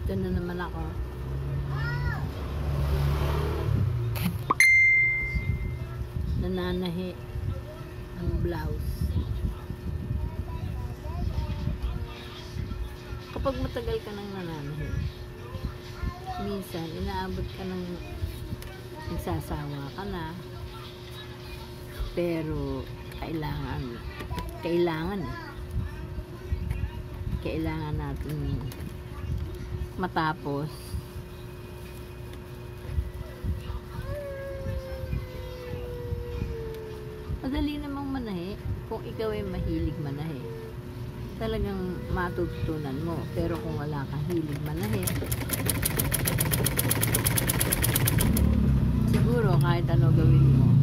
Ito na naman ako. Nananahi ang blouse. Kapag matagal ka nang nananahi, minsan inaabot ka ng nagsasawa ka na, pero kailangan natin matapos. Madali namang manahi kung ikaw ay mahilig manahi. Talagang matututunan mo. Pero kung wala kang hilig manahi, siguro kahit ano gawin mo,